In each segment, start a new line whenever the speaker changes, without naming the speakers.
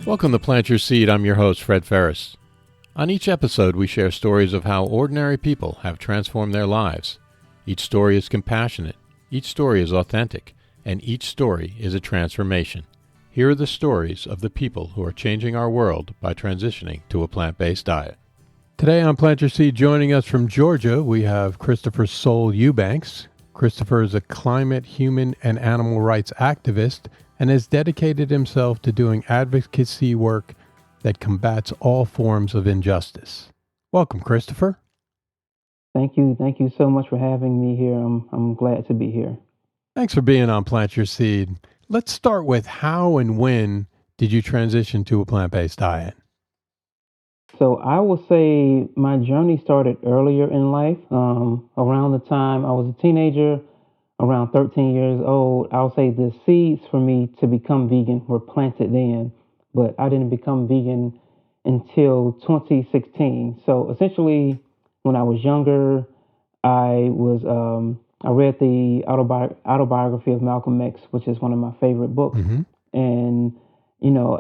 Welcome to Plant Your Seed. I'm your host, Fred Ferris. On each episode, we share stories of how ordinary people have transformed their lives. Each story is compassionate, each story is authentic, and each story is a transformation. Here are the stories of the people who are changing our world by transitioning to a plant-based diet. Today on Plant Your Seed, joining us from Georgia, we have Christopher Soul Eubanks. Christopher is a climate, human, and animal rights activist and has dedicated himself to doing advocacy work that combats all forms of injustice. Welcome, Christopher.
Thank you. Thank you so much for having me here. I'm glad to be here.
Thanks for being on Plant Your Seed. Let's start with how and when did you transition to a plant-based diet?
So I will say my journey started earlier in life. Around the time I was a teenager, around 13 years old, I'll say the seeds for me to become vegan were planted then, but I didn't become vegan until 2016. So essentially, when I was younger, I read the autobiography of Malcolm X, which is one of my favorite books. And,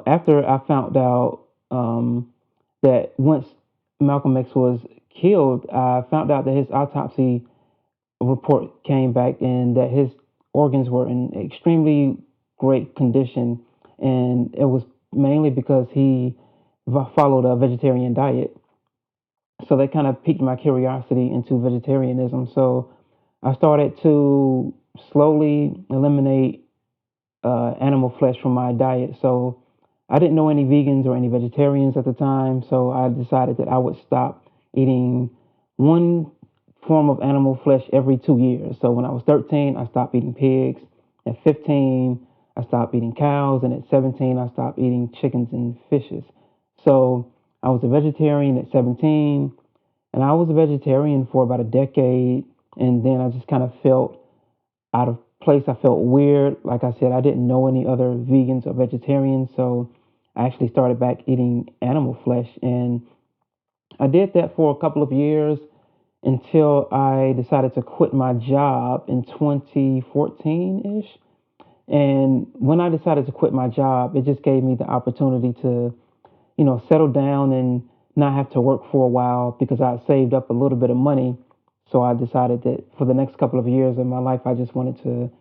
after I found out that once Malcolm X was killed, I found out that his autopsy report came back and that his organs were in extremely great condition. And it was mainly because he followed a vegetarian diet. So that kind of piqued my curiosity into vegetarianism. So I started to slowly eliminate animal flesh from my diet. So I didn't know any vegans or any vegetarians at the time. So I decided that I would stop eating one form of animal flesh every 2 years. So when I was 13, I stopped eating pigs. At 15, I stopped eating cows. And at 17, I stopped eating chickens and fishes. So I was a vegetarian at 17, and I was a vegetarian for about a decade. And then I just kind of felt out of place. I felt weird. Like I said, I didn't know any other vegans or vegetarians. So I actually started back eating animal flesh. And I did that for a couple of years until I decided to quit my job in 2014-ish. And when I decided to quit my job, it just gave me the opportunity to, settle down and not have to work for a while because I had saved up a little bit of money. So I decided that for the next couple of years of my life, I just wanted to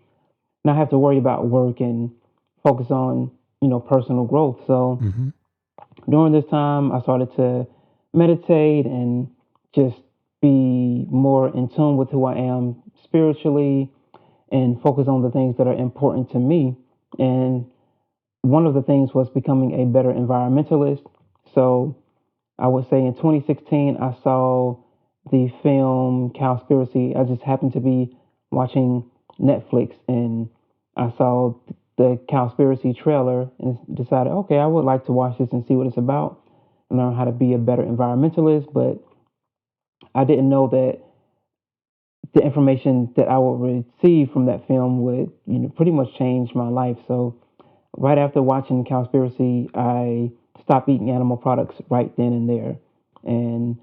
not have to worry about work and focus on, personal growth. So during this time, I started to meditate and just be more in tune with who I am spiritually and focus on the things that are important to me. And one of the things was becoming a better environmentalist. So I would say in 2016, I saw the film Cowspiracy. I just happened to be watching Netflix and I saw the Cowspiracy trailer and decided, okay, I would like to watch this and see what it's about and learn how to be a better environmentalist. But I didn't know that the information that I would receive from that film would, pretty much change my life. So right after watching Cowspiracy, I stopped eating animal products right then and there. And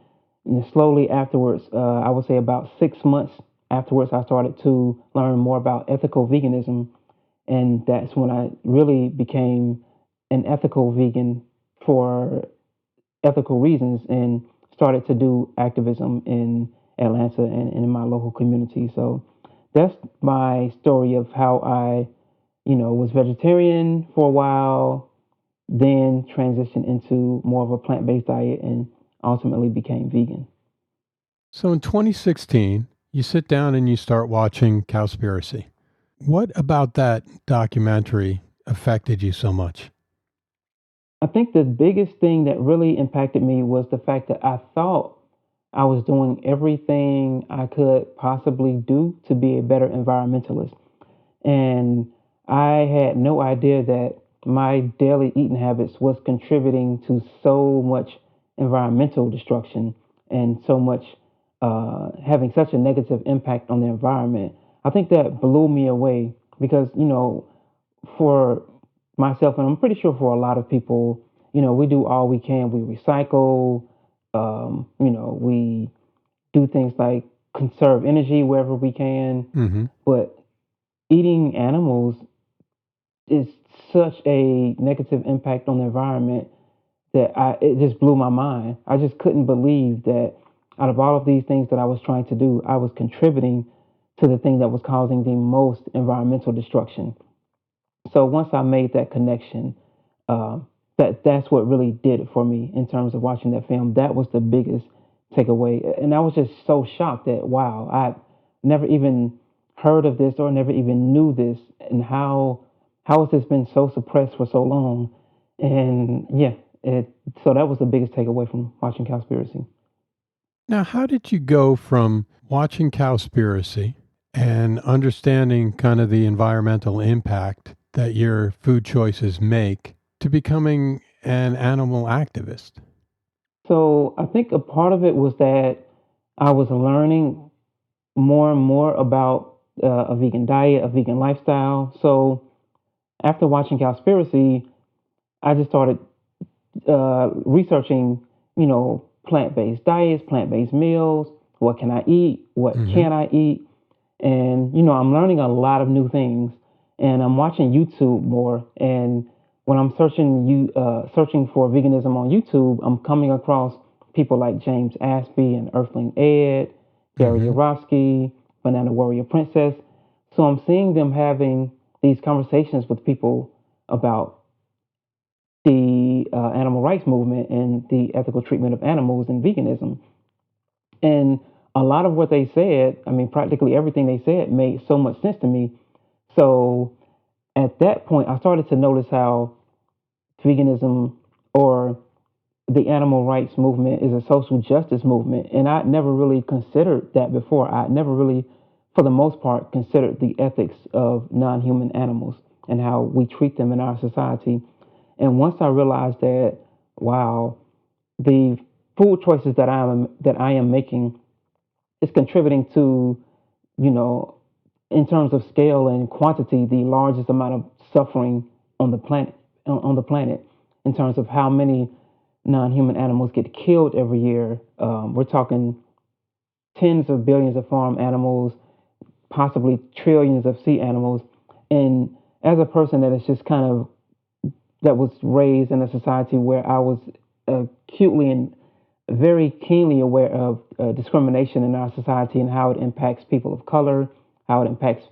slowly afterwards, I would say about 6 months afterwards, I started to learn more about ethical veganism. And that's when I really became an ethical vegan for ethical reasons and started to do activism in Atlanta and in my local community. So that's my story of how I, was vegetarian for a while, then transitioned into more of a plant-based diet and ultimately became vegan.
So in 2016, you sit down and you start watching Cowspiracy. What about that documentary affected you so much?
I think the biggest thing that really impacted me was the fact that I thought I was doing everything I could possibly do to be a better environmentalist. And I had no idea that my daily eating habits was contributing to so much environmental destruction and so much having such a negative impact on the environment. I think that blew me away because, for myself, and I'm pretty sure for a lot of people, we do all we can. We recycle, we do things like conserve energy wherever we can. But eating animals is such a negative impact on the environment that it just blew my mind. I just couldn't believe that out of all of these things that I was trying to do, I was contributing to the thing that was causing the most environmental destruction. So once I made that connection, uh, that's what really did it for me in terms of watching that film. That was the biggest takeaway, and I was just so shocked that wow, I never even heard of this or never even knew this, and how has this been so suppressed for so long? And yeah, so that was the biggest takeaway from watching Cowspiracy.
Now, how did you go from watching Cowspiracy and understanding kind of the environmental impact that your food choices make to becoming an animal activist?
So I think a part of it was that I was learning more and more about a vegan diet, a vegan lifestyle. So after watching Cowspiracy, I just started researching, plant-based diets, plant-based meals. What can I eat? What
Hmm.
can I eat? And I'm learning a lot of new things. And I'm watching YouTube more. And when I'm searching for veganism on YouTube, I'm coming across people like James Aspie and Earthling Ed, Gary
Hmm.
Yourofsky, Banana Warrior Princess. So I'm seeing them having these conversations with people about the animal rights movement and the ethical treatment of animals and veganism. And a lot of what they said, I mean, practically everything they said made so much sense to me. So at that point, I started to notice how veganism or the animal rights movement is a social justice movement. And I'd never really considered that before. I'd never really, for the most part, considered the ethics of non human animals and how we treat them in our society. And once I realized that, wow, the food choices that I am making is contributing to, you know, in terms of scale and quantity, the largest amount of suffering on the planet on the planet in terms of how many non-human animals get killed every year. We're talking tens of billions of farm animals, possibly trillions of sea animals. And as a person that is just kind of that was raised in a society where I was acutely and very keenly aware of discrimination in our society and how it impacts people of color, how it impacts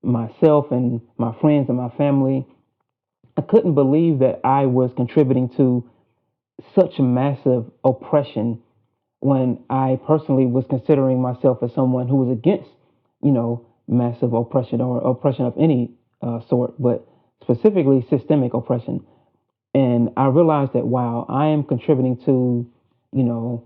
myself and my friends and my family. I couldn't believe that I was contributing to such massive oppression when I personally was considering myself as someone who was against, massive oppression or oppression of any sort, but specifically systemic oppression. And I realized that wow, I am contributing to, you know,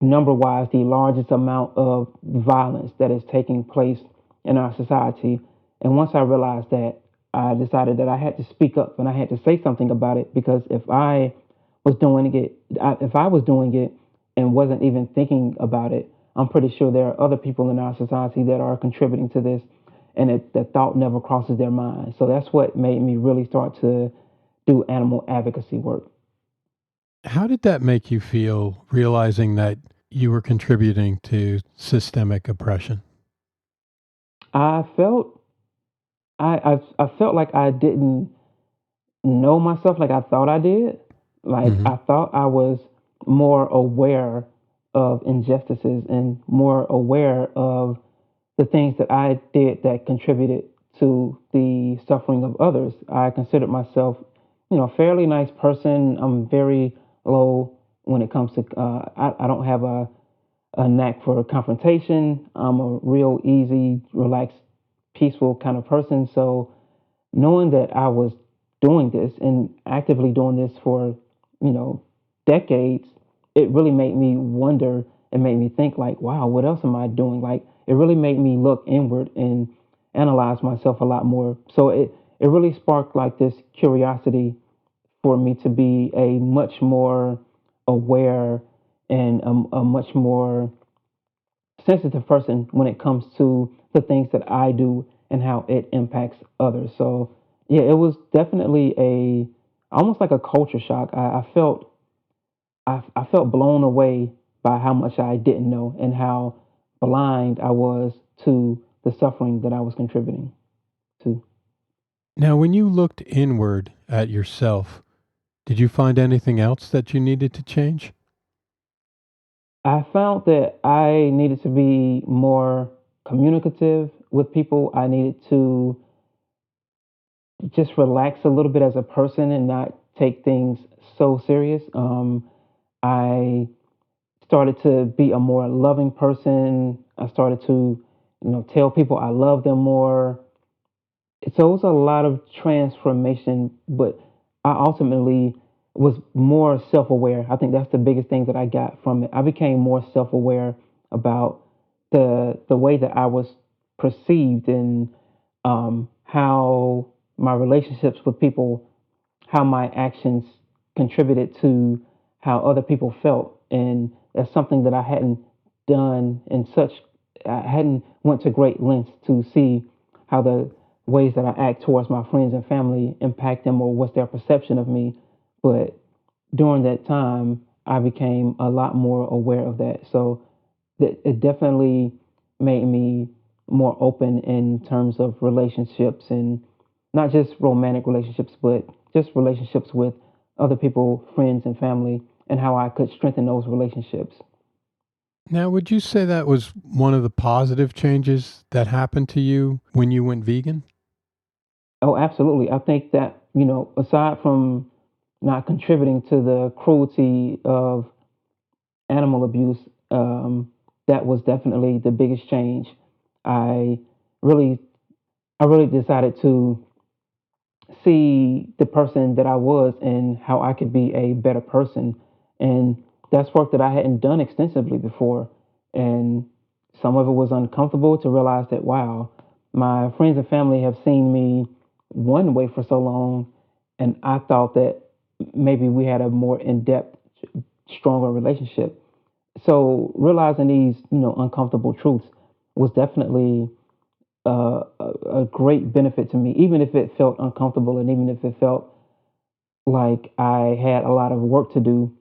number wise, the largest amount of violence that is taking place in our society. And once I realized that, I decided that I had to speak up and I had to say something about it because if I was doing it and wasn't even thinking about it, I'm pretty sure there are other people in our society that are contributing to this, and that thought never crosses their mind. So that's what made me really start to do animal advocacy work.
How did that make you feel realizing that you were contributing to systemic oppression?
I felt I felt like I didn't know myself like I thought I did. Like
Hmm.
I thought I was more aware of injustices and more aware of the things that I did that contributed to the suffering of others. I considered myself, a fairly nice person. I'm very low when it comes to. I don't have a knack for confrontation. I'm a real easy, relaxed, peaceful kind of person. So knowing that I was doing this and actively doing this for, you know, decades, it really made me wonder and made me think like, wow, what else am I doing? Like it really made me look inward and analyze myself a lot more. So it really sparked like this curiosity for me to be a much more aware and a much more sensitive person when it comes to the things that I do and how it impacts others. So yeah, it was definitely a almost like a culture shock. I felt blown away by how much I didn't know and how blind I was to the suffering that I was contributing to.
Now, when you looked inward at yourself, did you find anything else that you needed to change?
I found that I needed to be more communicative with people. I needed to just relax a little bit as a person and not take things so serious. I started to be a more loving person. I started to, tell people I love them more. So it was a lot of transformation, but I ultimately was more self-aware. I think that's the biggest thing that I got from it. I became more self-aware about the way that I was perceived and how my relationships with people, how my actions contributed to how other people felt, and that's something that I hadn't done in such. I hadn't went to great lengths to see how the ways that I act towards my friends and family impact them or what's their perception of me. But during that time, I became a lot more aware of that. So it definitely made me more open in terms of relationships and not just romantic relationships, but just relationships with other people, friends, and family, and how I could strengthen those relationships.
Now, would you say that was one of the positive changes that happened to you when you went vegan?
Oh, absolutely. I think that, aside from not contributing to the cruelty of animal abuse, that was definitely the biggest change. I really, I really decided to see the person that I was and how I could be a better person. And that's work that I hadn't done extensively before. And some of it was uncomfortable to realize that, wow, my friends and family have seen me one way for so long. And I thought that maybe we had a more in depth, stronger relationship. So realizing these, uncomfortable truths was definitely a great benefit to me, even if it felt uncomfortable and even if it felt like I had a lot of work to do.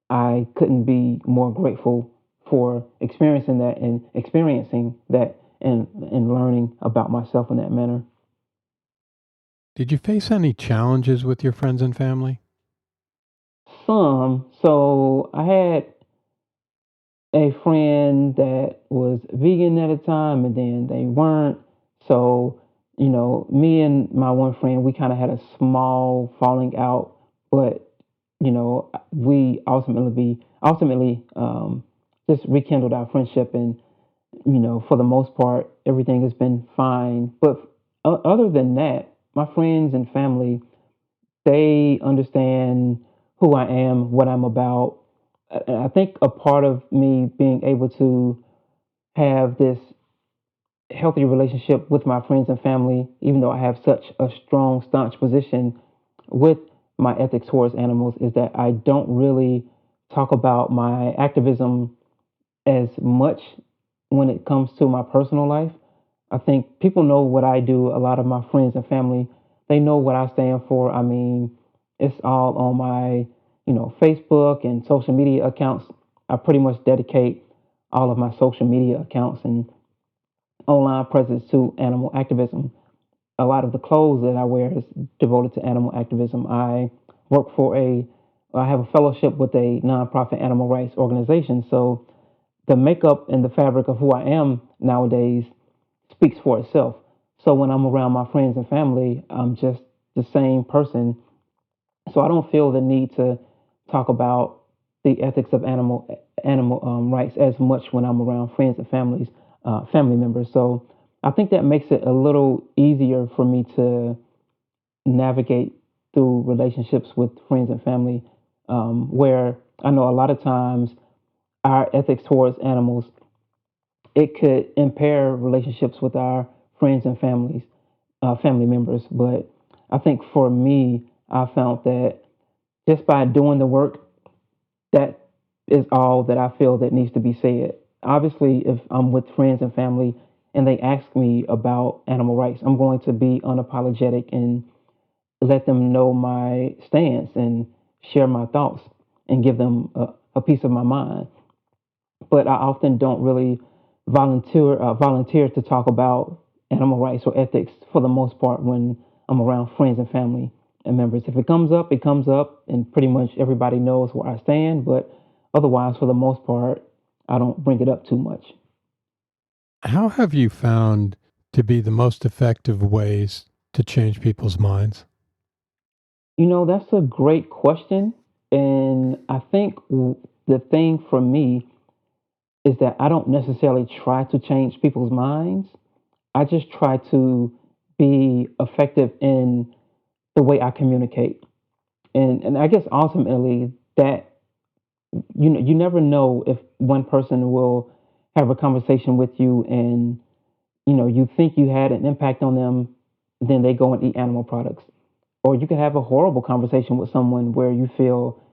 I couldn't be more grateful for experiencing that and learning about myself in that manner.
Did you face any challenges with your friends and family?
Some, so I had a friend that was vegan at a time and then they weren't. So, me and my one friend, we kind of had a small falling out, but, we ultimately just rekindled our friendship. And, for the most part, everything has been fine. But other than that, my friends and family, they understand who I am, what I'm about. I think a part of me being able to have this healthy relationship with my friends and family, even though I have such a strong, staunch position with my ethics towards animals, is that I don't really talk about my activism as much when it comes to my personal life. I think people know what I do. A lot of my friends and family, they know what I stand for. I mean, it's all on my, Facebook and social media accounts. I pretty much dedicate all of my social media accounts and online presence to animal activism. A lot of the clothes that I wear is devoted to animal activism. I have a fellowship with a nonprofit animal rights organization. So the makeup and the fabric of who I am nowadays speaks for itself. So when I'm around my friends and family, I'm just the same person. So I don't feel the need to talk about the ethics of animal rights as much when I'm around friends and family members. So I think that makes it a little easier for me to navigate through relationships with friends and family, where I know a lot of times our ethics towards animals, it could impair relationships with our friends and family members. But I think for me, I found that just by doing the work, that is all that I feel that needs to be said. Obviously, if I'm with friends and family and they ask me about animal rights, I'm going to be unapologetic and let them know my stance and share my thoughts and give them a piece of my mind. But I often don't really volunteer to talk about animal rights or ethics for the most part when I'm around friends and family and members. If it comes up, it comes up, and pretty much everybody knows where I stand. But otherwise, for the most part, I don't bring it up too much.
How have you found to be the most effective ways to change people's minds?
That's a great question. And I think the thing for me is that I don't necessarily try to change people's minds. I just try to be effective in the way I communicate. And I guess ultimately that you never know if one person will have a conversation with you and you think you had an impact on them, then they go and eat animal products. Or you could have a horrible conversation with someone where you feel,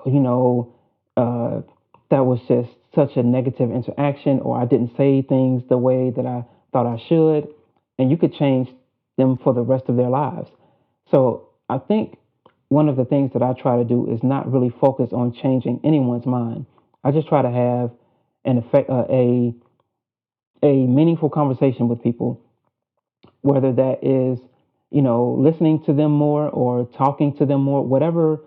you know, uh, that was just such a negative interaction, or I didn't say things the way that I thought I should, and you could change them for the rest of their lives. So I think one of the things that I try to do is not really focus on changing anyone's mind. I just try to have an effect, a meaningful conversation with people, whether that is, listening to them more or talking to them more, whatever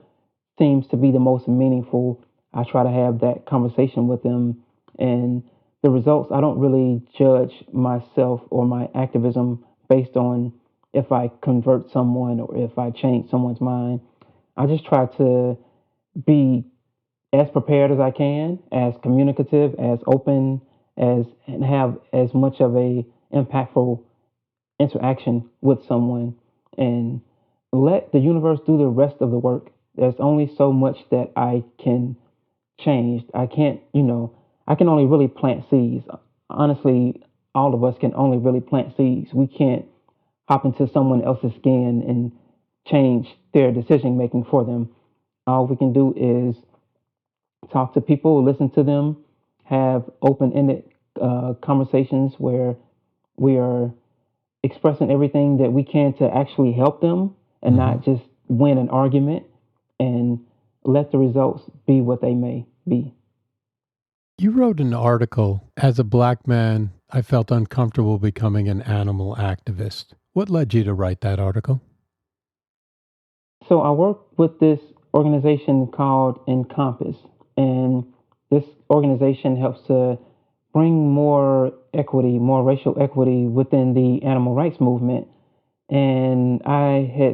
seems to be the most meaningful. I try to have that conversation with them. And the results, I don't really judge myself or my activism based on if I convert someone or if I change someone's mind. I just try to be as prepared as I can, as communicative, as open, and have as much of a impactful interaction with someone, and let the universe do the rest of the work. There's only so much that I can change. I can't, I can only really plant seeds. Honestly, all of us can only really plant seeds. We can't hop into someone else's skin and change their decision making for them. All we can do is talk to people, listen to them, have open ended conversations where we are expressing everything that we can to actually help them and
Hmm.
not just win an argument, and let the results be what they may be.
You wrote an article, "As a Black man, I felt uncomfortable becoming an animal activist." What led you to write that article?
So I work with this organization called Encompass, and this organization helps to bring more equity, more racial equity within the animal rights movement. And I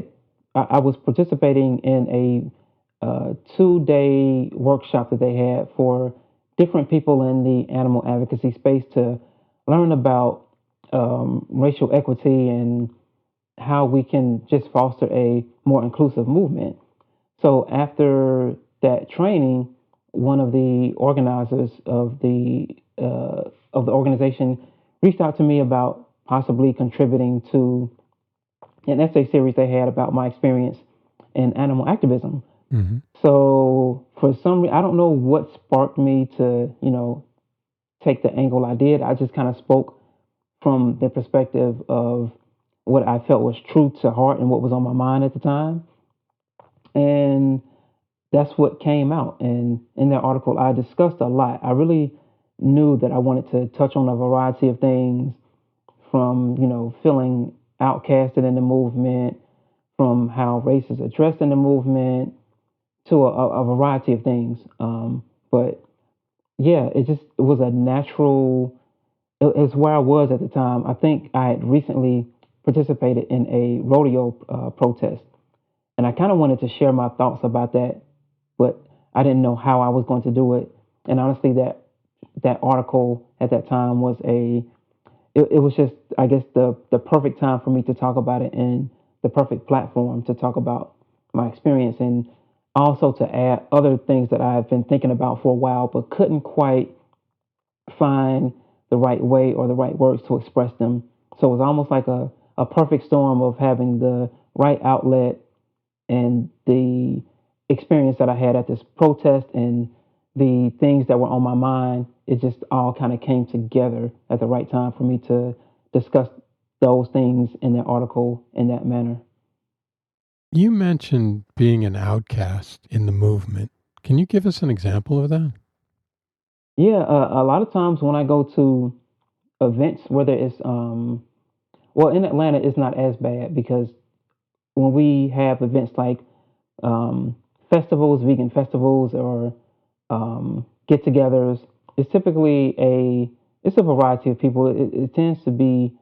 was participating in a 2-day workshop that they had for different people in the animal advocacy space to learn about racial equity and how we can just foster a more inclusive movement. So after that training, one of the organizers of the organization reached out to me about possibly contributing to an essay series they had about my experience in animal activism.
Hmm.
So for some reason, I don't know what sparked me to, take the angle I did. I just kind of spoke from the perspective of what I felt was true to heart and what was on my mind at the time. And that's what came out. And in that article, I discussed a lot. I really knew that I wanted to touch on a variety of things, from, feeling outcasted in the movement, from how race is addressed in the movement, to a variety of things. But yeah, it was a natural. It's where I was at the time. I think I had recently participated in a rodeo protest, and I kind of wanted to share my thoughts about that, but I didn't know how I was going to do it. And honestly, that article at that time was it was just, I guess, the perfect time for me to talk about it, and the perfect platform to talk about my experience, and also to add other things that I've been thinking about for a while but couldn't quite find the right way or the right words to express them. So it was almost like a perfect storm of having the right outlet and the experience that I had at this protest and the things that were on my mind. It just all kind of came together at the right time for me to discuss those things in that article in that manner.
You mentioned being an outcast in the movement. Can you give us an example of that?
Yeah, a lot of times when I go to events, whether it's well, in Atlanta, it's not as bad because when we have events like festivals, vegan festivals, or get-togethers, it's typically it's a variety of people. It tends to be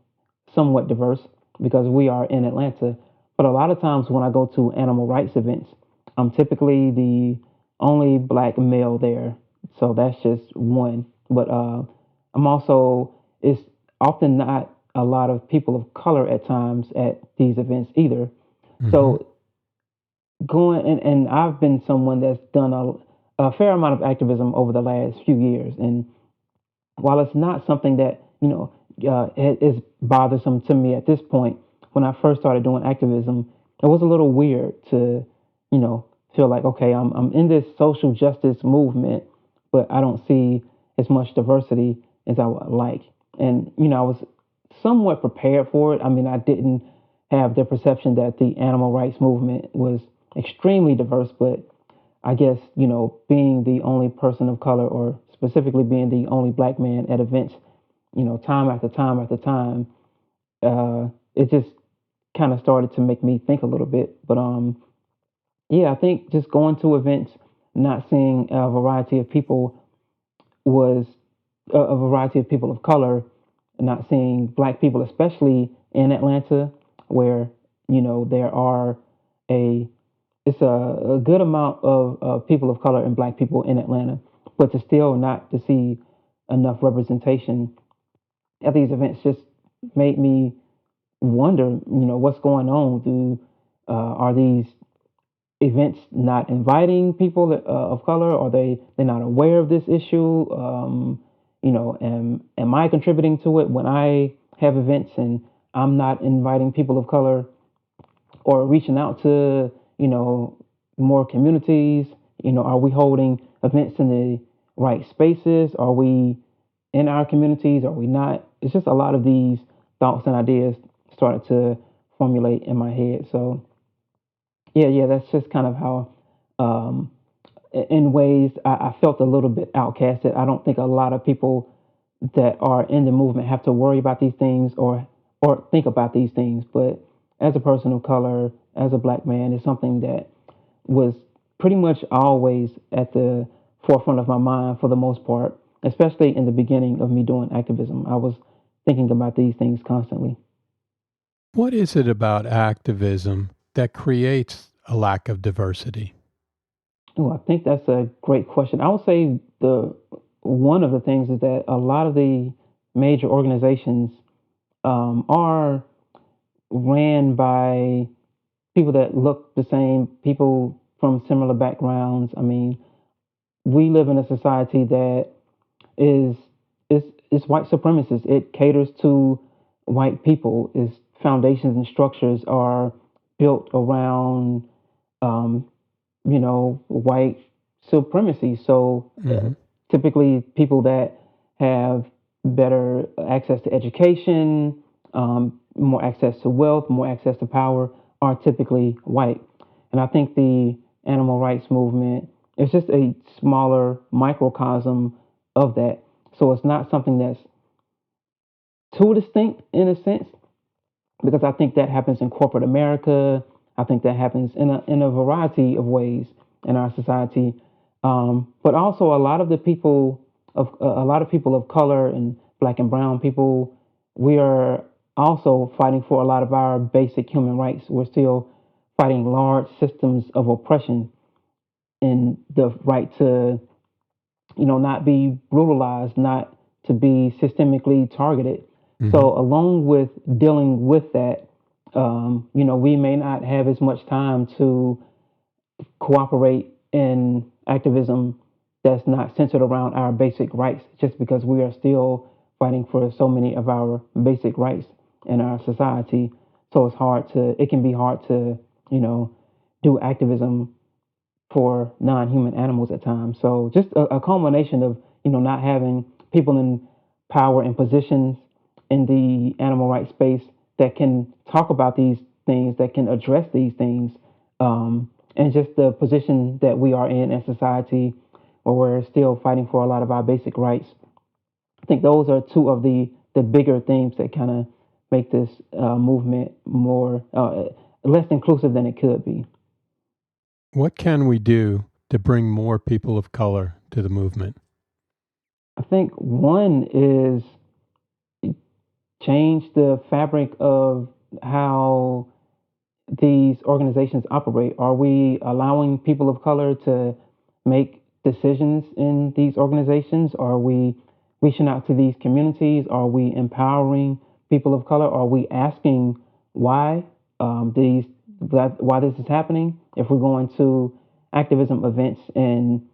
somewhat diverse because we are in Atlanta. But a lot of times when I go to animal rights events, I'm typically the only black male there. So that's just one. But I'm also, it's often not a lot of people of color at times at these events either.
Hmm.
So going and I've been someone that's done a fair amount of activism over the last few years. And while it's not something that is bothersome to me at this point, when I first started doing activism, it was a little weird to feel like, okay, I'm in this social justice movement, but I don't see as much diversity as I would like. And I was somewhat prepared for it. I mean, I didn't have the perception that the animal rights movement was extremely diverse, but I guess, being the only person of color, or specifically being the only black man at events, time after time after time, it just kind of started to make me think a little bit. But yeah, I think just going to events, not seeing a variety of people was a variety of people of color, not seeing black people, especially in Atlanta, where there are a it's a good amount of people of color and black people in Atlanta, but to still not to see enough representation at these events just made me wonder, what's going on? Are these events not inviting people of color? Are they not aware of this issue? Am I contributing to it when I have events and I'm not inviting people of color or reaching out to more communities? Are we holding events in the right spaces? Are we in our communities? Are we not? It's just a lot of these thoughts and ideas started to formulate in my head. So yeah, that's just kind of how, um, in ways, I felt a little bit outcasted. I don't think a lot of people that are in the movement have to worry about these things or think about these things. But as a person of color, as a black man, it's something that was pretty much always at the forefront of my mind for the most part, especially in the beginning of me doing activism. I was thinking about these things constantly.
What is it about activism that creates a lack of diversity?
Oh, I think that's a great question. I would say the one of the things is that a lot of the major organizations are ran by people that look the same, people from similar backgrounds. I mean, we live in a society that is is white supremacist. It caters to white people. Its foundations and structures are built around um, white supremacy. So
Hmm.
typically, people that have better access to education, more access to wealth, more access to power are typically white. And I think the animal rights movement is just a smaller microcosm of that. So it's not something that's too distinct in a sense, because I think that happens in corporate America. I think that happens in a variety of ways in our society. But also a lot of people of color and black and brown people, we are also fighting for a lot of our basic human rights. We're still fighting large systems of oppression and the right to not be brutalized, not to be systemically targeted.
Hmm.
So, along with dealing with that, we may not have as much time to cooperate in activism that's not centered around our basic rights, just because we are still fighting for so many of our basic rights in our society. So it can be hard to, do activism for non-human animals at times. So just a culmination of not having people in power and positions in the animal rights space that can talk about these things, that can address these things, and just the position that we are in society, where we're still fighting for a lot of our basic rights. I think those are two of the bigger themes that kind of make this movement more less inclusive than it could be.
What can we do to bring more people of color to the movement?
I think one is change the fabric of how these organizations operate. Are we allowing people of color to make decisions in these organizations? Are we reaching out to these communities? Are we empowering people of color? Are we asking why why this is happening? If we're going to activism events and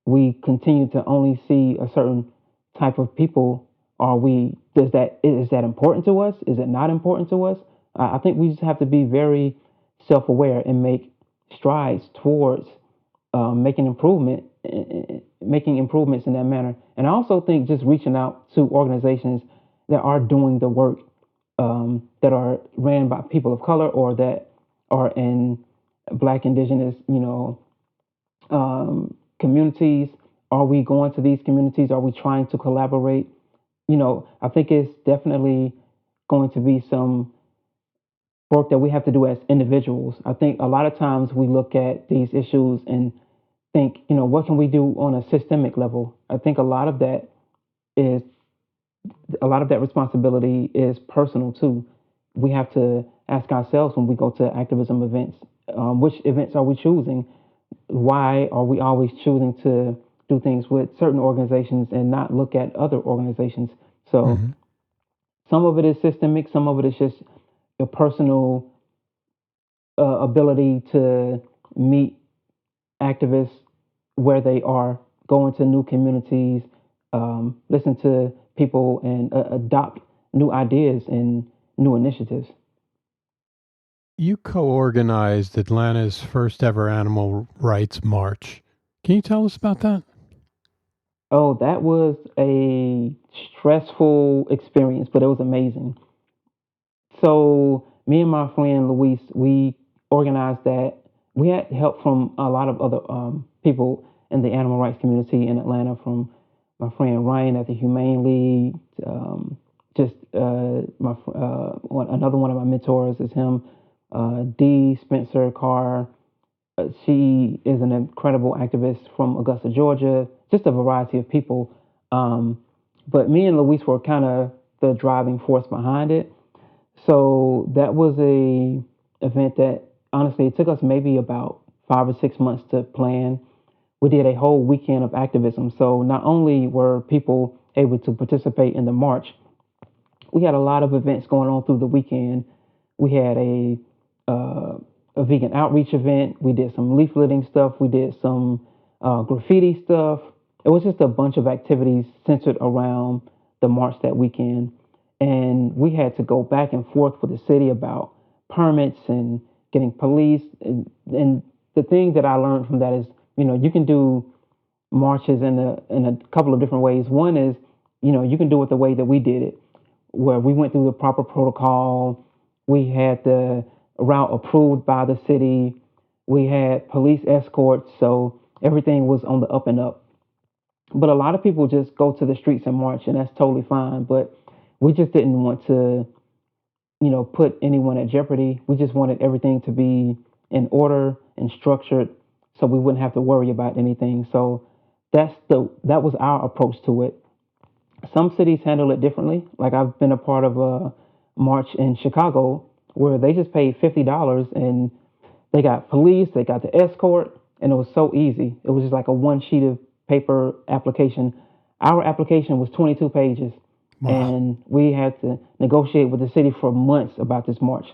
we continue to only see a certain type of people, is that important to us? Is it not important to us? I think we just have to be very self-aware and make strides towards making improvements in that manner. And I also think just reaching out to organizations that are doing the work, that are ran by people of color or that are in Black, Indigenous, communities. Are we going to these communities? Are we trying to collaborate? I think it's definitely going to be some work that we have to do as individuals. I think a lot of times we look at these issues and think, what can we do on a systemic level? I think is a lot of that responsibility is personal too. We have to ask ourselves when we go to activism events, which events are we choosing? Why are we always choosing to do things with certain organizations and not look at other organizations? So
Mm-hmm.
some of it is systemic, some of it is just your personal ability to meet activists where they are, go into new communities, listen to people, and adopt new ideas and new initiatives.
You co-organized Atlanta's first ever animal rights march. Can you tell us about that?
Oh, that was a stressful experience, but it was amazing. So me and my friend Luis, we organized that. We had help from a lot of other people in the animal rights community in Atlanta, from my friend Ryan at the Humane League. Just another one of my mentors is him, D. Spencer Carr. She is an incredible activist from Augusta, Georgia. Just a variety of people. But me and Luis were kind of the driving force behind it. So that was a event that honestly it took us maybe about 5 or 6 months to plan. We did a whole weekend of activism. So not only were people able to participate in the march, we had a lot of events going on through the weekend. We had a vegan outreach event. We did some leafleting stuff. We did some graffiti stuff. It was just a bunch of activities centered around the march that weekend. And we had to go back and forth with the city about permits and getting police. And the thing that I learned from that is, you can do marches in a couple of different ways. One is, you can do it the way that we did it, where we went through the proper protocol. We had the route approved by the city. We had police escorts, so everything was on the up and up. But a lot of people just go to the streets and march, and that's totally fine. But we just didn't want to, put anyone at jeopardy. We just wanted everything to be in order and structured, so we wouldn't have to worry about anything. So that was our approach to it. Some cities handle it differently. Like I've been a part of a march in Chicago where they just paid $50 and they got police, they got the escort, and it was so easy. It was just like a one sheet of paper application. Our application was 22 pages,
Wow.
and we had to negotiate with the city for months about this march.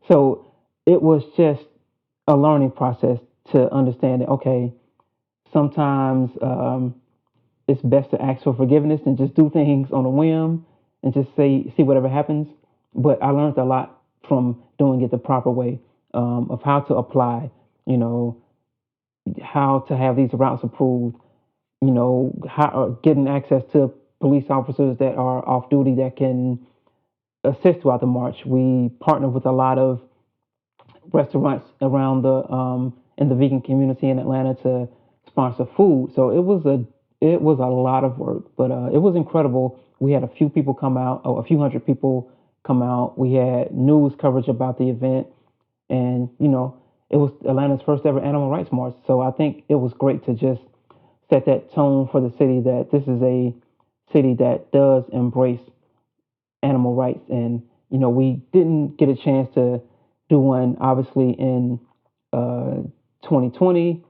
So it was just a learning process to understand that, okay, sometimes it's best to ask for forgiveness and just do things on a whim and just see whatever happens. But I learned a lot from doing it the proper way, of how to apply, you know, how to have these routes approved, how getting access to police officers that are off duty that can assist throughout the march. We partnered with a lot of restaurants around the in the vegan community in Atlanta to sponsor food. So it was a lot of work, but it was incredible. We had a few people come out, a few hundred people come out. We had news coverage about the event. And, it was Atlanta's first ever animal rights march. So I think it was great to just set that tone for the city that this is a city that does embrace animal rights. And, we didn't get a chance to do one, obviously, in uh, 2020.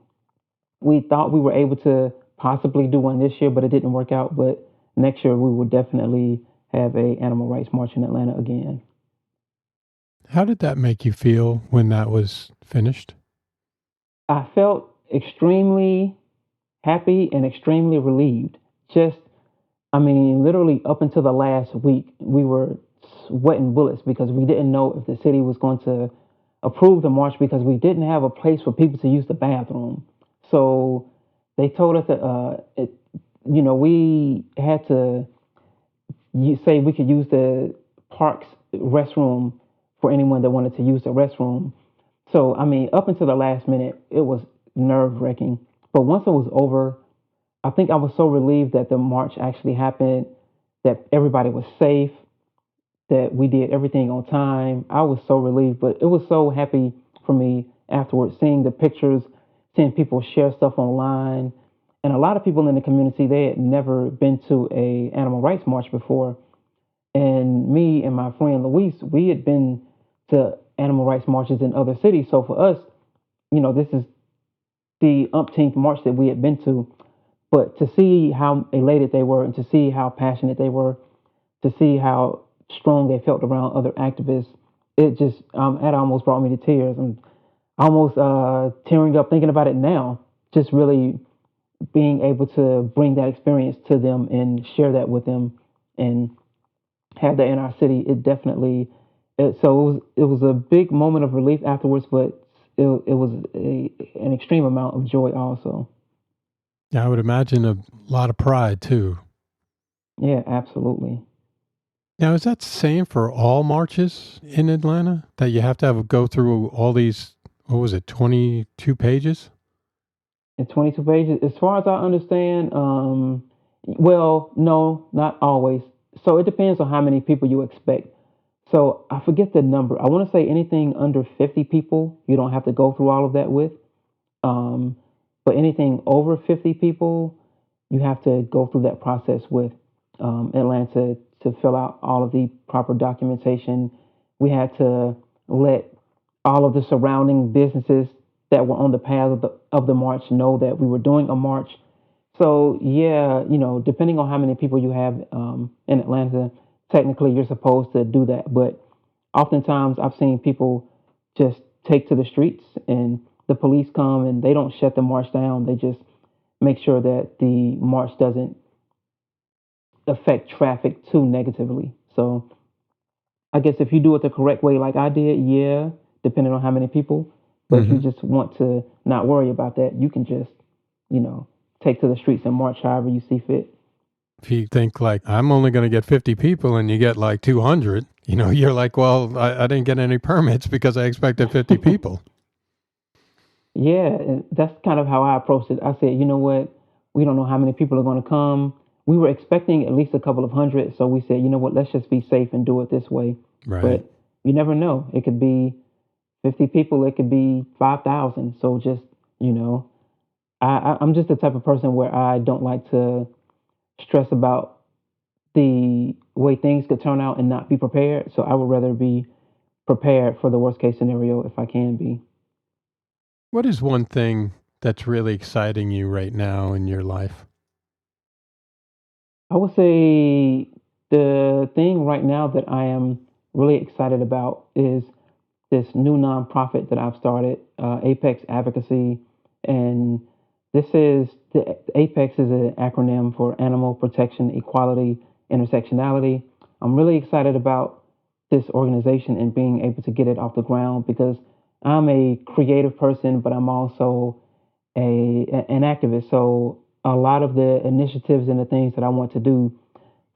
We thought we were able to possibly do one this year, but it didn't work out. But next year, we will definitely have a animal rights march in Atlanta again.
How did that make you feel when that was finished?
I felt extremely happy and extremely relieved. Just, I mean, literally up until the last week, we were sweating bullets because we didn't know if the city was going to approve the march because we didn't have a place for people to use the bathroom. So they told us that, we had to say we could use the park's restroom for anyone that wanted to use the restroom. So, I mean, up until the last minute, it was nerve wracking. But once it was over, I think I was so relieved that the march actually happened, that everybody was safe, that we did everything on time. I was so relieved, but it was so happy for me afterwards, seeing the pictures, seeing people share stuff online. And a lot of people in the community, they had never been to a animal rights march before. And me and my friend Luis, we had been to animal rights marches in other cities. So for us, this is the umpteenth march that we had been to. But to see how elated they were and to see how passionate they were, to see how strong they felt around other activists, it just, it almost brought me to tears. I'm almost tearing up thinking about it now, just really being able to bring that experience to them and share that with them and have that in our city. It definitely, it was a big moment of relief afterwards, but it was an extreme amount of joy also.
Yeah, I would imagine a lot of pride too.
Yeah, absolutely.
Now, is that the same for all marches in Atlanta? That you have to go through all these, what was it, 22 pages?
In 22 pages, as far as I understand, well, no, not always. So it depends on how many people you expect. So I forget the number. I want to say anything under 50 people, you don't have to go through all of that with. Um, but anything over 50 people, you have to go through that process with Atlanta to fill out all of the proper documentation. We had to let all of the surrounding businesses that were on the path of the march know that we were doing a march. So yeah, depending on how many people you have in Atlanta, technically you're supposed to do that. But oftentimes I've seen people just take to the streets and the police come and they don't shut the march down. They just make sure that the march doesn't affect traffic too negatively. So I guess if you do it the correct way, like I did, yeah, depending on how many people. But if you
Hmm.
just want to not worry about that, you can just, take to the streets and march however you see fit.
If you think like, I'm only going to get 50 people and you get like 200, you're like, well, I didn't get any permits because I expected 50 people.
Yeah, and that's kind of how I approached it. I said, you know what? We don't know how many people are going to come. We were expecting at least a couple of hundred, so we said, you know what? Let's just be safe and do it this way.
Right.
But you never know. It could be 50 people. It could be 5,000. So just, you know, I'm just the type of person where I don't like to stress about the way things could turn out and not be prepared. So I would rather be prepared for the worst case scenario if I can be.
What is one thing that's really exciting you right now in your life?
I would say the thing right now that I am really excited about is this new nonprofit that I've started, Apex Advocacy, and this is the Apex is an acronym for Animal Protection, Equality, Intersectionality. I'm really excited about this organization and being able to get it off the ground because I'm a creative person, but I'm also an activist. So a lot of the initiatives and the things that I want to do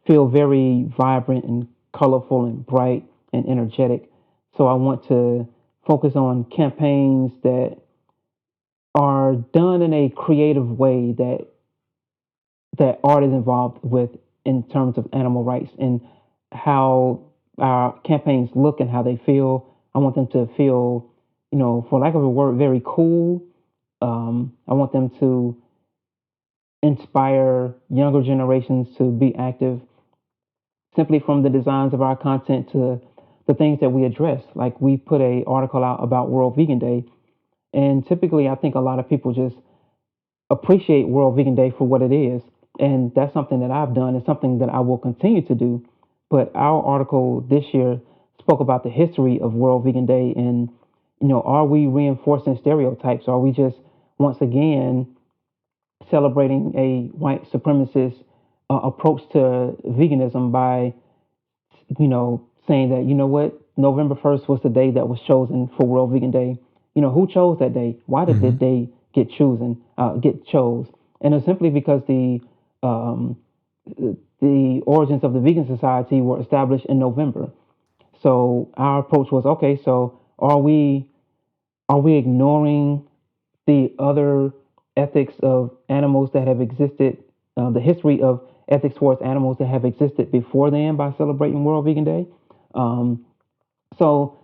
feel very vibrant and colorful and bright and energetic. So I want to focus on campaigns that are done in a creative way that art is involved with in terms of animal rights and how our campaigns look and how they feel. I want them to feel for lack of a word, very cool. I want them to inspire younger generations to be active simply from the designs of our content to the things that we address. Like we put a article out about World Vegan Day, and typically I think a lot of people just appreciate World Vegan Day for what it is. And that's something that I've done and something that I will continue to do. But our article this year spoke about the history of World Vegan Day and, are we reinforcing stereotypes? Are we just once again celebrating a white supremacist approach to veganism by, saying that, November 1st was the day that was chosen for World Vegan Day. Who chose that day? Why did
Hmm.
that day get chose? And it's simply because um, the origins of the vegan society were established in November. So our approach was, okay, so are we ignoring the other ethics of animals that have existed, the history of ethics towards animals that have existed before then by celebrating World Vegan Day? Um, so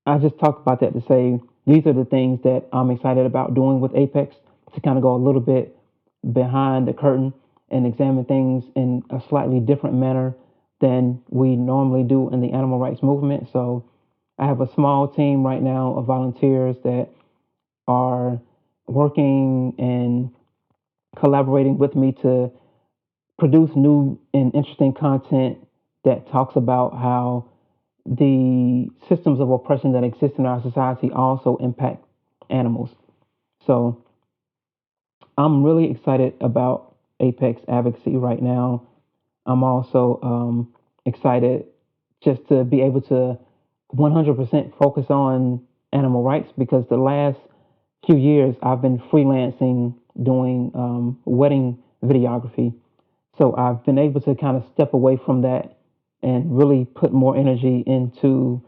I just talked about that to say these are the things that I'm excited about doing with Apex to kind of go a little bit behind the curtain and examine things in a slightly different manner than we normally do in the animal rights movement. So I have a small team right now of volunteers that are working and collaborating with me to produce new and interesting content that talks about how the systems of oppression that exist in our society also impact animals. So I'm really excited about Apex advocacy right now. I'm also excited just to be able to 100% focus on animal rights because the last few years I've been freelancing doing wedding videography. So I've been able to kind of step away from that and really put more energy into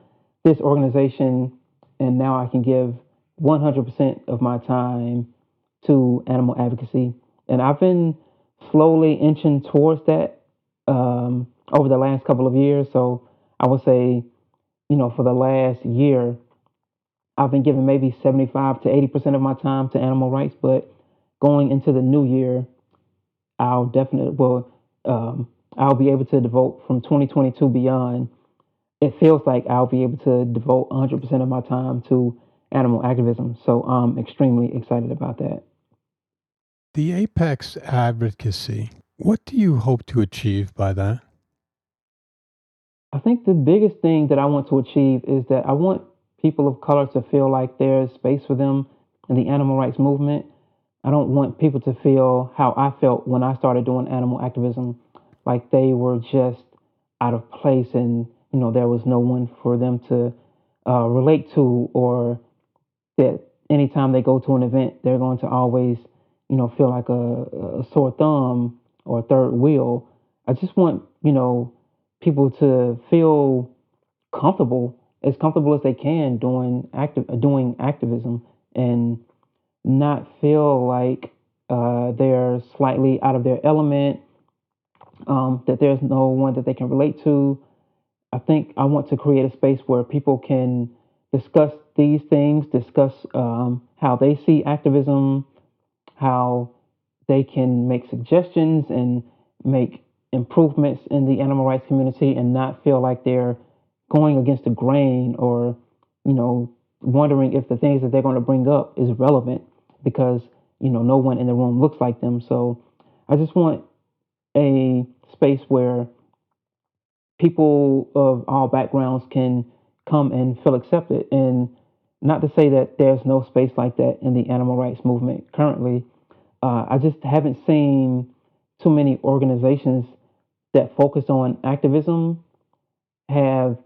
this organization. And now I can give 100% of my time to animal advocacy. And I've been slowly inching towards that over the last couple of years. So I would say, for the last year, I've been giving maybe 75 to 80% of my time to animal rights. But going into the new year, I'll definitely, well, I'll be able to devote from 2022 beyond. It feels like I'll be able to devote 100% of my time to animal activism. So I'm extremely excited about that.
The apex advocacy. What do you hope to achieve by that?
I think the biggest thing that I want to achieve is that I want people of color to feel like there's space for them in the animal rights movement. I don't want people to feel how I felt when I started doing animal activism, like they were just out of place and there was no one for them to relate to, or that anytime they go to an event, they're going to always feel like a sore thumb or a third wheel. I just want people to feel comfortable, as they can doing activism, and not feel like they're slightly out of their element, that there's no one that they can relate to. I think I want to create a space where people can discuss these things, discuss how they see activism, how they can make suggestions and make improvements in the animal rights community and not feel like they're going against the grain or, wondering if the things that they're going to bring up is relevant because, no one in the room looks like them. So I just want a space where people of all backgrounds can come and feel accepted. And not to say that there's no space like that in the animal rights movement currently. I just haven't seen too many organizations that focus on activism have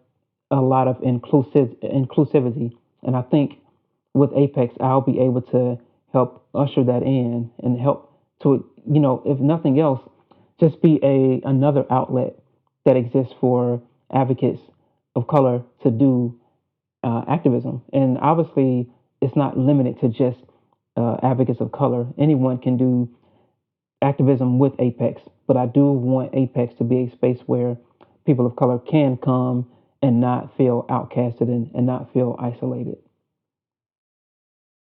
a lot of inclusivity. And I think with Apex, I'll be able to help usher that in and help to, if nothing else, just be another outlet that exists for advocates of color to do activism. And obviously, it's not limited to just advocates of color. Anyone can do activism with Apex, but I do want Apex to be a space where people of color can come and not feel outcasted and not feel isolated.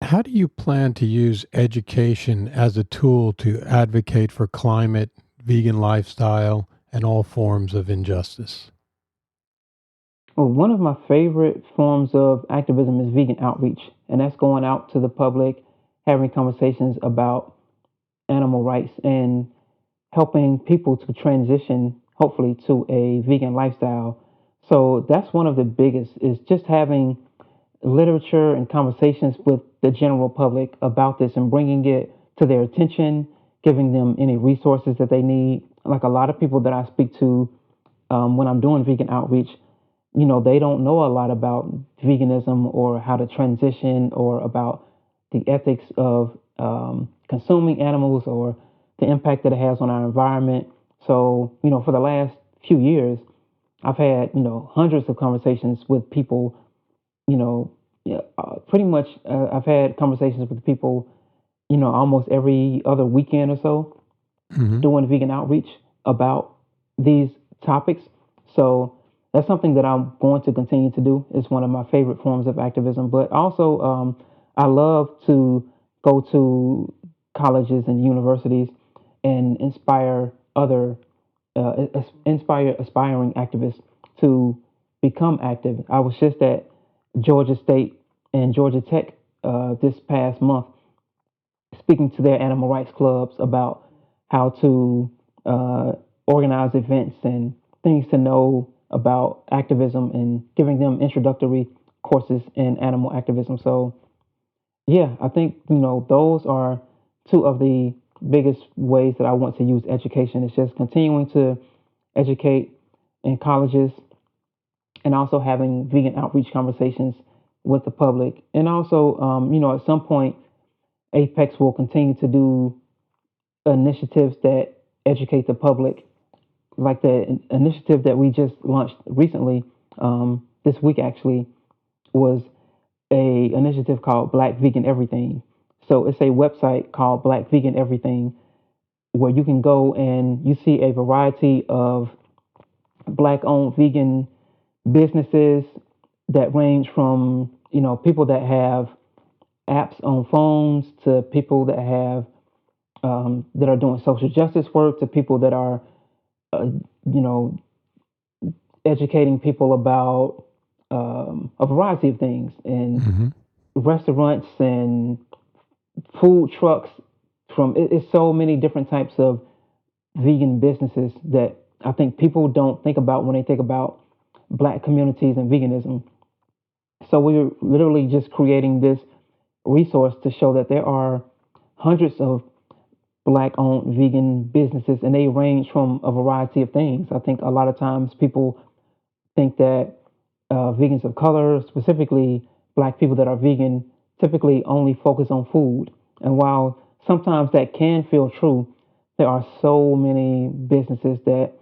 How do you plan to use education as a tool to advocate for climate, vegan lifestyle, and all forms of injustice?
Well, one of my favorite forms of activism is vegan outreach, and that's going out to the public, having conversations about animal rights and helping people to transition, hopefully, to a vegan lifestyle. So that's one of the biggest is just having literature and conversations with the general public about this and bringing it to their attention, giving them any resources that they need. Like a lot of people that I speak to when I'm doing vegan outreach, they don't know a lot about veganism or how to transition or about the ethics of consuming animals or the impact that it has on our environment. So, for the last few years, I've had, hundreds of conversations with people, yeah, pretty much I've had conversations with people, almost every other weekend or so
Hmm.
doing vegan outreach about these topics. So that's something that I'm going to continue to do. It's one of my favorite forms of activism. But also, I love to go to colleges and universities and inspire other, inspire aspiring activists to become active. I was just at Georgia State and Georgia Tech this past month speaking to their animal rights clubs about how to uh, organize events and things to know about activism and giving them introductory courses in animal activism. So, yeah, I think, those are two of the biggest ways that I want to use education. It's just continuing to educate in colleges and also having vegan outreach conversations with the public. And also, at some point, Apex will continue to do initiatives that educate the public, like the initiative that we just launched recently, this week actually, was a initiative called Black Vegan Everything. So it's a website called Black Vegan Everything where you can go and you see a variety of black-owned vegan businesses that range from people that have apps on phones to people that are doing social justice work to people that are uh, you know educating people about a variety of things and
Hmm.
restaurants and food trucks it's so many different types of vegan businesses that I think people don't think about when they think about black communities and veganism. So we're literally just creating this resource to show that there are hundreds of black owned vegan businesses and they range from a variety of things. I think a lot of times people think that vegans of color, specifically black people that are vegan, typically only focus on food. And while sometimes that can feel true, there are so many businesses that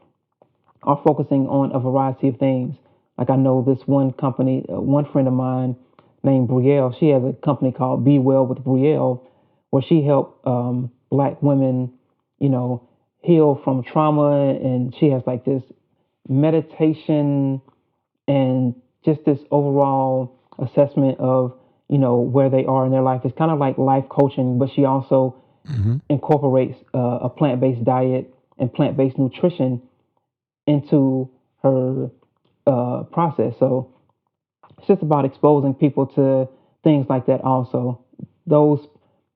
are focusing on a variety of things. Like I know this one company, one friend of mine named Brielle, she has a company called Be Well with Brielle, where she helped black women, you know, heal from trauma, and she has like this meditation and just this overall assessment of where they are in their life. It's kind of like life coaching, but she also
Hmm.
incorporates a plant-based diet and plant-based nutrition into her process. So it's just about exposing people to things like that. Also, those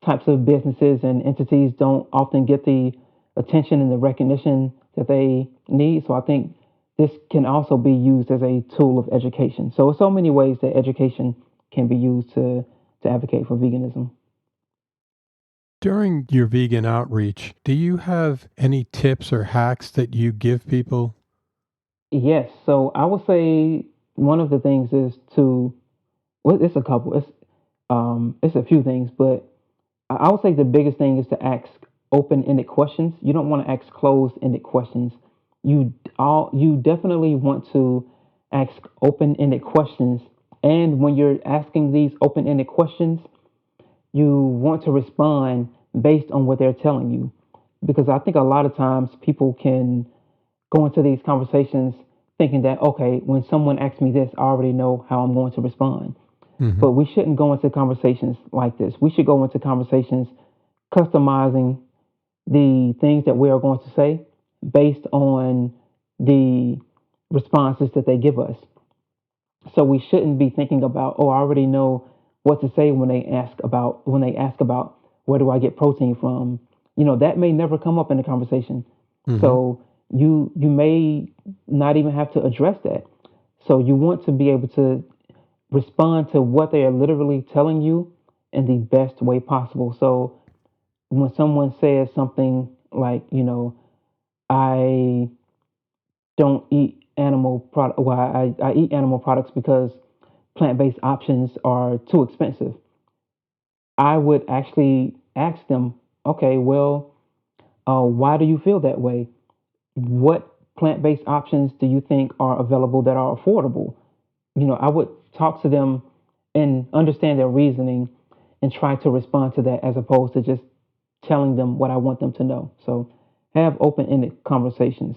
types of businesses and entities don't often get the attention and the recognition that they need. So I think this can also be used as a tool of education. So so many ways that education can be used to advocate for veganism.
During your vegan outreach, do you have any tips or hacks that you give people?
Yes. So I would say one of the things is to well, it's a couple. It's a few things, but I would say the biggest thing is to ask open-ended questions. You don't want to ask closed-ended questions. You definitely want to ask open-ended questions. And when you're asking these open-ended questions, you want to respond based on what they're telling you. Because I think a lot of times people can go into these conversations thinking that, okay, when someone asks me this, I already know how I'm going to respond.
Hmm.
But we shouldn't go into conversations like this. We should go into conversations customizing the things that we are going to say based on the responses that they give us. So we shouldn't be thinking about, oh, I already know what to say when they ask about where do I get protein from. That may never come up in the conversation.
Hmm.
So you may not even have to address that. So you want to be able to respond to what they are literally telling you in the best way possible. So when someone says something like, I don't eat animal product, well, I eat animal products because plant-based options are too expensive. I would actually ask them, okay, well, why do you feel that way? What plant-based options do you think are available that are affordable? I would talk to them and understand their reasoning and try to respond to that as opposed to just telling them what I want them to know. So have open-ended conversations,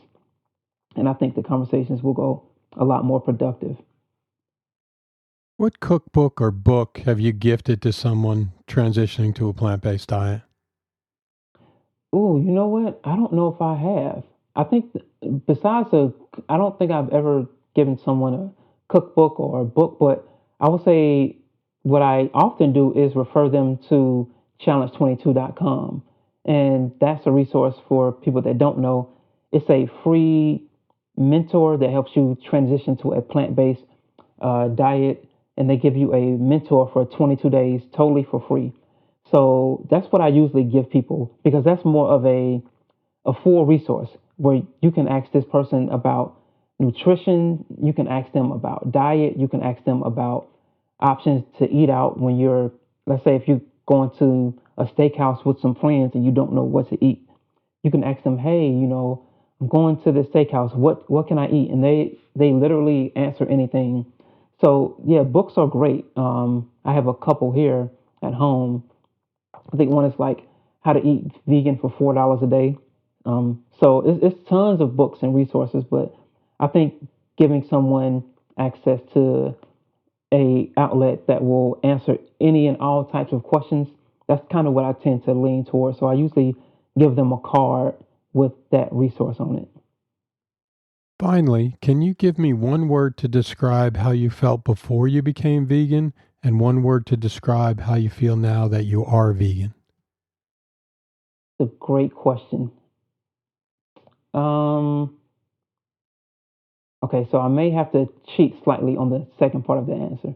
and I think the conversations will go a lot more productive.
What cookbook or book have you gifted to someone transitioning to a plant-based diet?
Oh, you know what? I don't know if I have. I think besides I don't think I've ever given someone a cookbook or a book, but I would say what I often do is refer them to challenge22.com. And that's a resource for people that don't know. It's a free mentor that helps you transition to a plant-based diet, and they give you a mentor for 22 days totally for free. So that's what I usually give people because that's more of a full resource where you can ask this person about nutrition, you can ask them about diet, you can ask them about options to eat out when you're, let's say, if you're going to a steakhouse with some friends and you don't know what to eat. You can ask them, hey, I'm going to the steakhouse. What can I eat? And they literally answer anything. So yeah, books are great. I have a couple here at home. I think one is like how to eat vegan for $4 a day. So it's tons of books and resources, but I think giving someone access to a outlet that will answer any and all types of questions, that's kind of what I tend to lean towards. So I usually give them a card with that resource on it.
Finally, can you give me one word to describe how you felt before you became vegan and one word to describe how you feel now that you are vegan?
It's a great question. Um, okay, so I may have to cheat slightly on the second part of the answer.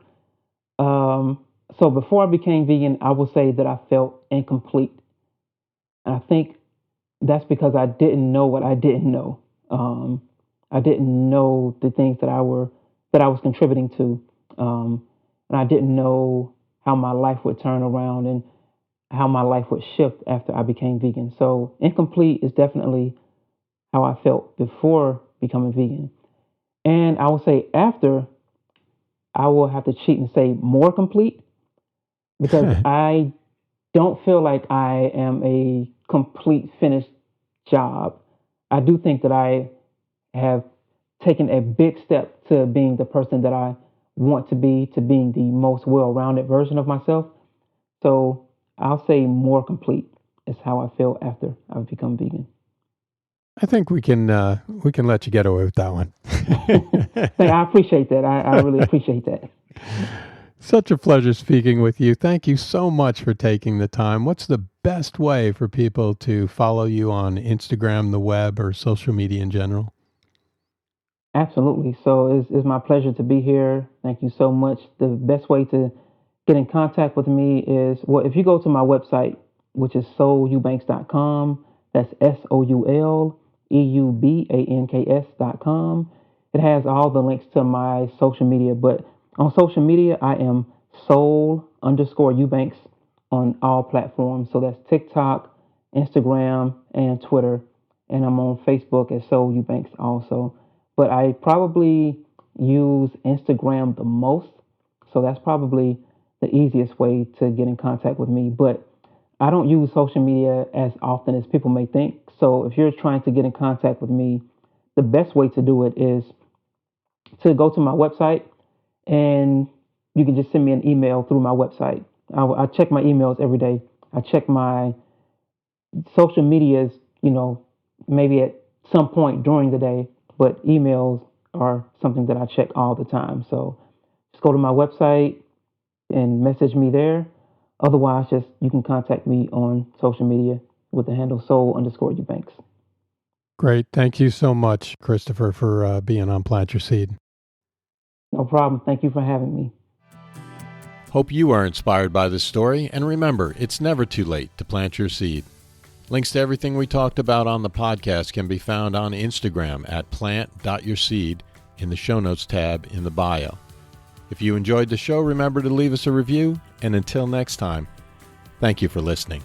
Um, so before I became vegan, I will say that I felt incomplete. And I think that's because I didn't know what I didn't know. Um, I didn't know the things that I was contributing to, and I didn't know how my life would turn around and how my life would shift after I became vegan. So incomplete is definitely how I felt before becoming vegan. And I would say after, I will have to cheat and say more complete because I don't feel like I am a complete finished job. I do think that I have taken a big step to being the person that I want to being the most well rounded version of myself. So I'll say more complete is how I feel after I've become vegan.
I think we can let you get away with that one.
Say, I appreciate that. I really appreciate that.
Such a pleasure speaking with you. Thank you so much for taking the time. What's the best way for people to follow you on Instagram, the web, or social media in general?
Absolutely. So it's my pleasure to be here. Thank you so much. The best way to get in contact with me is, well, if you go to my website, which is souleubbanks.com, that's SOULEUBANKS.com. It has all the links to my social media, but on social media, I am Soul underscore Eubanks on all platforms. So that's TikTok, Instagram, and Twitter. And I'm on Facebook as Soul Eubanks also. But I probably use Instagram the most. So that's probably the easiest way to get in contact with me. But I don't use social media as often as people may think. So if you're trying to get in contact with me, the best way to do it is to go to my website and you can just send me an email through my website. I check my emails every day. I check my social medias, maybe at some point during the day, but emails are something that I check all the time. So just go to my website and message me there. Otherwise, just you can contact me on social media with the handle Soul_Eubanks.
Great. Thank you so much, Christopher, for being on Plant Your Seed.
No problem. Thank you for having me.
Hope you are inspired by this story, and remember, it's never too late to plant your seed. Links to everything we talked about on the podcast can be found on Instagram at plant.yourseed in the show notes tab in the bio. If you enjoyed the show, remember to leave us a review, and until next time, thank you for listening.